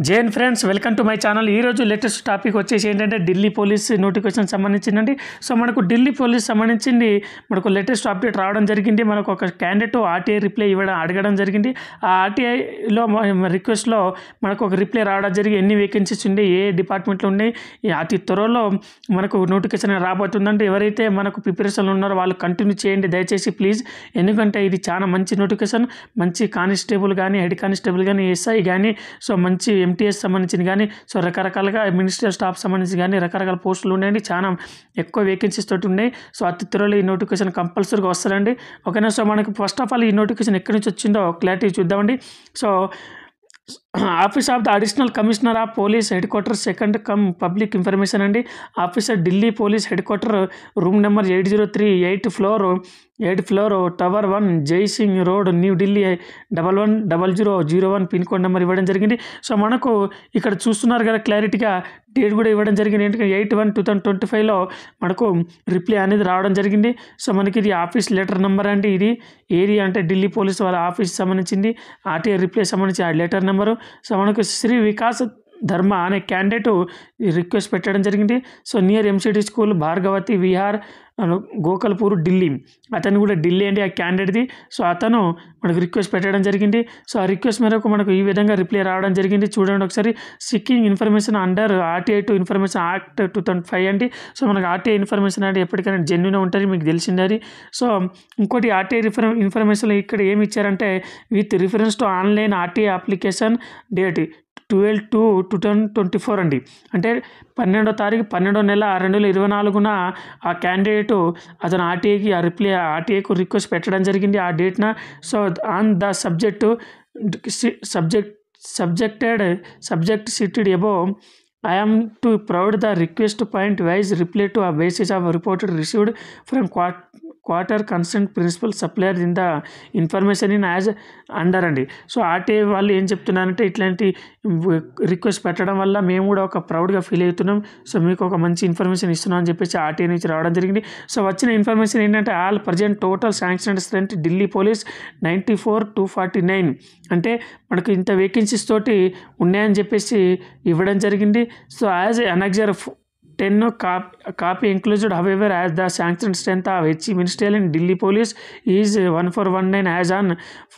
Jain friends welcome to my channel. ఈరోజు latest topic వచ్చేసి ఏంటంటే ఢిల్లీ పోలీస్ నోటిఫికేషన్ సంబంధించిందండి. సో మనకు ఢిల్లీ పోలీస్ సంబంధించింది మనకు లేటెస్ట్ అప్డేట్ రావడం జరిగింది. మనకు ఒక క్యాండిడేట్ ఆర్టీఐ రిప్లై అడగడం జరిగింది. ఆ ఆర్టీఐలో రిక్వెస్ట్లో మనకు ఒక రిప్లై రావడం జరిగి ఎన్ని వేకెన్సీస్ ఉన్నాయి, ఏ డిపార్ట్మెంట్లో ఉన్నాయి, అతి త్వరలో మనకు నోటిఫికేషన్ రాబోతుందంటే ఎవరైతే మనకు ప్రిపరేషన్లో ఉన్నారో వాళ్ళు కంటిన్యూ చేయండి దయచేసి ప్లీజ్. ఎందుకంటే ఇది చాలా మంచి నోటిఫికేషన్. మంచి కానిస్టేబుల్ కానీ, హెడ్ కానిస్టేబుల్ కానీ, ఎస్ఐ కానీ, సో మంచి ఎంటీఎస్ సంబంధించిన కానీ, సో రకరకాలుగా మినిస్ట్రియల్ స్టాఫ్ సంబంధించి కానీ రకరకాల పోస్టులు ఉన్నాయండి. చాలా ఎక్కువ వేకెన్సీస్ తోటి ఉన్నాయి. సో అతి త్వరలో ఈ నోటిఫికేషన్ కంపల్సరీగా వస్తుందండి. ఓకేనా. సో మనకు ఫస్ట్ ఆఫ్ ఆల్ ఈ నోటిఫికేషన్ ఎక్కడి నుంచి వచ్చిందో క్లారిటీ చూద్దామండి. So office of the additional commissioner of police head quarter second cum public information అండి. Officer Delhi police head quarter room number 803 8th floor tower 1 Jai Singh road new Delhi 110001 pin code number ఇవ్వడం జరిగింది. So మనకు ఇక్కడ చూస్తున్నారు కదా క్లారిటీగా డేట్ కూడా ఇవ్వడం జరిగింది. ఏంటంటే 8/1/2025లో మనకు రిప్లై అనేది రావడం జరిగింది. సో మనకి ఇది ఆఫీస్ లెటర్ నెంబర్ అండి. ఇది ఏరియా అంటే ఢిల్లీ పోలీస్ వాళ్ళ ఆఫీస్ సంబంధించింది. ఆర్టీఐ రిప్లై సంబంధించి ఆ లెటర్ నెంబరు. సో మనకు శ్రీ వికాస్ ధర్మ అనే క్యాండిడేట్ రిక్వెస్ట్ పెట్టడం జరిగింది. So near MCD school Bhargavati Vihar Gokalpur Delhi. అతను కూడా ఢిల్లీ అండి ఆ క్యాండిడేట్ది. సో అతను మనకు రిక్వెస్ట్ పెట్టడం జరిగింది. సో ఆ రిక్వెస్ట్ మేరకు మనకు ఈ విధంగా రిప్లై రావడం జరిగింది. చూడండి ఒకసారి. Seeking information under RTI to information act 2005 అండి. సో మనకు ఆర్టీఐ ఇన్ఫర్మేషన్ అంటే ఎప్పటికైనా జెన్యున్ ఉంటుంది, మీకు తెలిసింది అది. సో ఇంకోటి ఆర్టీఐ ఇన్ఫర్మేషన్లో ఇక్కడ ఏమి ఇచ్చారంటే with reference to online RTI application date 12/2/2024 అండి. అంటే 12వ తారీఖు 12వ నెల 2024న ఆ క్యాండిడేటు అతను ఆర్టీఐకి ఆ రిప్లై ఆర్టీఐకు రిక్వెస్ట్ పెట్టడం జరిగింది ఆ డేట్న. So on the subject cited above I am to provide the request point wise reply to a basis of reported received from quarter consent principal supplier in the information in as under అండి. So RTI వాళ్ళు ఏం చెప్తున్నారంటే ఇట్లాంటి request పెట్టడం వల్ల మేము కూడా ఒక ప్రౌడ్గా ఫీల్ అవుతున్నాం. సో మీకు ఒక మంచి ఇన్ఫర్మేషన్ ఇస్తున్నాం అని చెప్పేసి ఆర్టీఐ నుంచి రావడం జరిగింది. సో వచ్చిన ఇన్ఫర్మేషన్ ఏంటంటే all present total sanction strength Delhi police 94,249 అంటే మనకు ఇంత వేకెన్సీస్ తోటి ఉన్నాయని చెప్పేసి ఇవ్వడం జరిగింది. So as annexure 10 copy included. However, as the sanctioned strength of HE ministerial in Delhi police is 1419 as on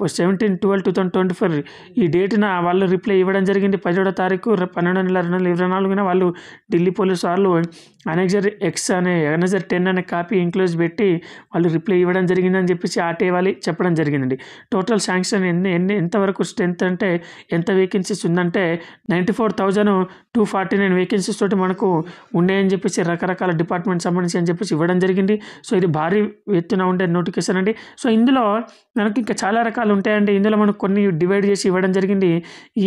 17/12/2024 ఈ డేట్న వాళ్ళు రిప్లై ఇవ్వడం జరిగింది. 17వ తారీఖు 12/2024 వాళ్ళు ఢిల్లీ పోలీస్ వాళ్ళు అనెక్సర్ 10 అనే కాపీ ఇంక్లూజ్ పెట్టి వాళ్ళు రిప్లై ఇవ్వడం జరిగిందని చెప్పేసి ఆర్టీఐ వాళ్ళు చెప్పడం జరిగిందండి. టోటల్ శాంక్షన్ ఎంతవరకు స్ట్రెంత్ అంటే ఎంత వేకెన్సీస్ ఉందంటే 94,249 వేకెన్సీస్ తోటి మనకు అని చెప్పేసి రకరకాల డిపార్ట్మెంట్ సంబంధించి అని చెప్పేసి ఇవ్వడం జరిగింది. సో ఇది భారీ ఎత్తున ఉండే నోటిఫికేషన్ అండి. సో ఇందులో మనకి ఇంకా చాలా రకాలు ఉంటాయండి. ఇందులో మనకు కొన్ని డివైడ్ చేసి ఇవ్వడం జరిగింది.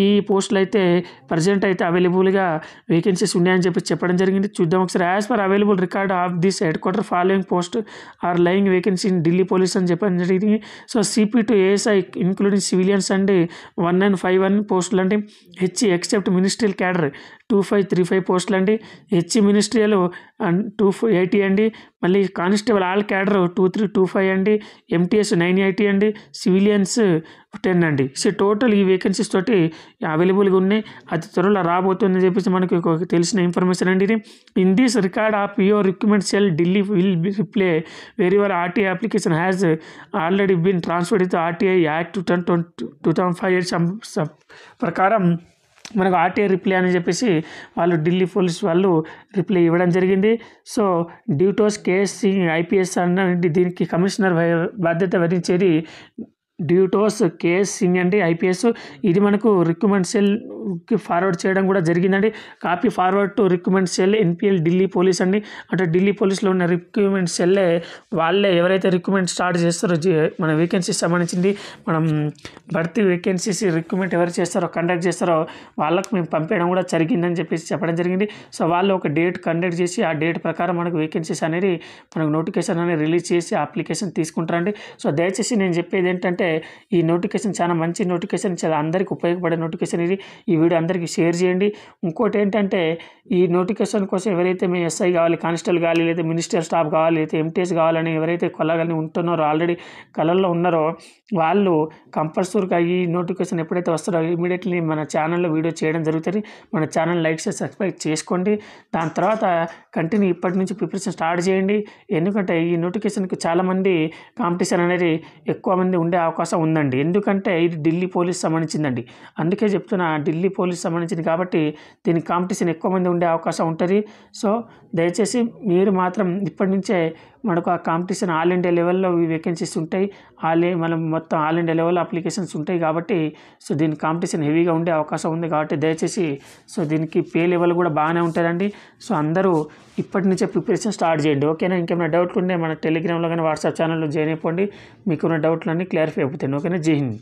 ఈ పోస్టులు అయితే ప్రజెంట్ అయితే అవైలబుల్గా వేకెన్సీస్ ఉన్నాయని చెప్పేసి చెప్పడం జరిగింది. చూద్దాం ఒకసారి. As per available record of this head quarter following post are lying vacancy in Delhi police అని చెప్పడం జరిగింది. So CP to ASI including civilians అండి 1951 పోస్టులు అండి. హెచ్ఈ ఎక్సెప్ట్ మినిస్ట్రియల్ క్యాడర్ 2535 పోస్టులు అండి. హెచ్ఈ మినిస్ట్రియల్ 280 అండి. మళ్ళీ కానిస్టేబుల్ ఆల్ క్యాడర్ 2325 అండి. ఎంటీఎస్ 980 అండి. సివిలియన్స్ 10 అండి. సో టోటల్ ఈ వేకెన్సీస్ తోటి అవైలబుల్గా ఉన్నాయి. అతి త్వరలో రాబోతుందని చెప్పేసి మనకి తెలిసిన ఇన్ఫర్మేషన్ అండి ఇది. In this record of your recruitment cell Delhi will reply very your RTI application has already been transferred with RTI act 2005 ప్రకారం మనకు ఆర్టీఐ రిప్లై అని చెప్పేసి వాళ్ళు ఢిల్లీ పోలీస్ వాళ్ళు రిప్లై ఇవ్వడం జరిగింది. సో డ్యూటోస్ కేఎస్సి ఐపీఎస్ అన్న దీనికి కమిషనర్ బాధ్యత వహించేది డ్యూటోస్ కేఎస్ సింగ్ అండి ఐపీఎస్. ఇది మనకు రిక్రూట్మెంట్ సెల్కి ఫార్వర్డ్ చేయడం కూడా జరిగిందండి. Copy forward to recruitment cell NPL Delhi police అండి. అంటే ఢిల్లీ పోలీస్లో ఉన్న రిక్రూట్మెంట్ సెల్లే వాళ్ళే ఎవరైతే రిక్రూట్మెంట్ స్టార్ట్ చేస్తారో మన వేకెన్సీస్ సంబంధించింది మనం భర్తీ వేకెన్సీస్ రిక్రూట్మెంట్ ఎవరు చేస్తారో కండక్ట్ చేస్తారో వాళ్ళకు మేము పంపించడం కూడా జరిగిందని చెప్పేసి చెప్పడం జరిగింది. సో వాళ్ళు ఒక డేట్ కండక్ట్ చేసి ఆ డేట్ ప్రకారం మనకు వేకెన్సీస్ అనేది మనకు నోటిఫికేషన్ అనేది రిలీజ్ చేసి అప్లికేషన్ తీసుకుంటారండి. సో దయచేసి నేను చెప్పేది ఏంటంటే ఈ నోటిఫికేషన్ చాలా మంచి నోటిఫికేషన్, చాలా అందరికీ ఉపయోగపడే నోటిఫికేషన్ ఇది. ఈ ఈ వీడియో అందరికీ షేర్ చేయండి. ఇంకోటి ఏంటంటే ఈ నోటిఫికేషన్ కోసం ఎవరైతే మీ ఎస్ఐ కావాలి, కానిస్టేబుల్ కావాలి, లేదా మినిస్టర్ స్టాఫ్ కావాలి, లేదా ఎంటీఎస్ కావాలని ఎవరైతే కలగాని ఉంటున్నారో, ఆల్రెడీ కలల్లో ఉన్నారో వాళ్ళు కంపల్సరీగా ఈ నోటిఫికేషన్ ఎప్పుడైతే వస్తారో ఇమీడియట్లీ మన ఛానల్లో వీడియో చేయడం జరుగుతుంది. మన ఛానల్ లైక్ చేసి సబ్స్క్రైబ్ చేసుకోండి. దాని తర్వాత కంటిన్యూ ఇప్పటి నుంచి ప్రిపరేషన్ స్టార్ట్ చేయండి. ఎందుకంటే ఈ నోటిఫికేషన్కి చాలామంది కాంపిటీషన్ అనేది ఎక్కువ మంది ఉండే అవకాశం ఉందండి. ఎందుకంటే ఇది ఢిల్లీ పోలీస్ సంబంధించిందండి. అందుకే చెప్తున్నా, ఢిల్లీ పోలీస్ సంబంధించింది కాబట్టి దీనికి కాంపిటీషన్ ఎక్కువ మంది ఉండే అవకాశం ఉంటుంది. సో దయచేసి మీరు మాత్రం ఇప్పటి నుంచే మనకు ఆ కాంపిటీషన్ ఆల్ ఇండియా లెవెల్లో వేకెన్సీస్ ఉంటాయి. మనం మొత్తం ఆల్ ఇండియా లెవెల్లో అప్లికేషన్స్ ఉంటాయి కాబట్టి సో దీనికి కాంపిటీషన్ హెవీగా ఉండే అవకాశం ఉంది. కాబట్టి దయచేసి సో దీనికి పే లెవెల్ కూడా బాగానే ఉంటుందండి. సో అందరూ ఇప్పటి నుంచే ప్రిపరేషన్ స్టార్ట్ చేయండి. ఓకేనా? ఇంకేమైనా డౌట్లు ఉంటే మన టెలిగ్రామ్లో కానీ వాట్సాప్ ఛానల్లో జాయిన్ అయిపోండి. మీకున్న డౌట్లన్నీ క్లారిఫై అయిపోతాయి. ఓకేనా? జై హింద్.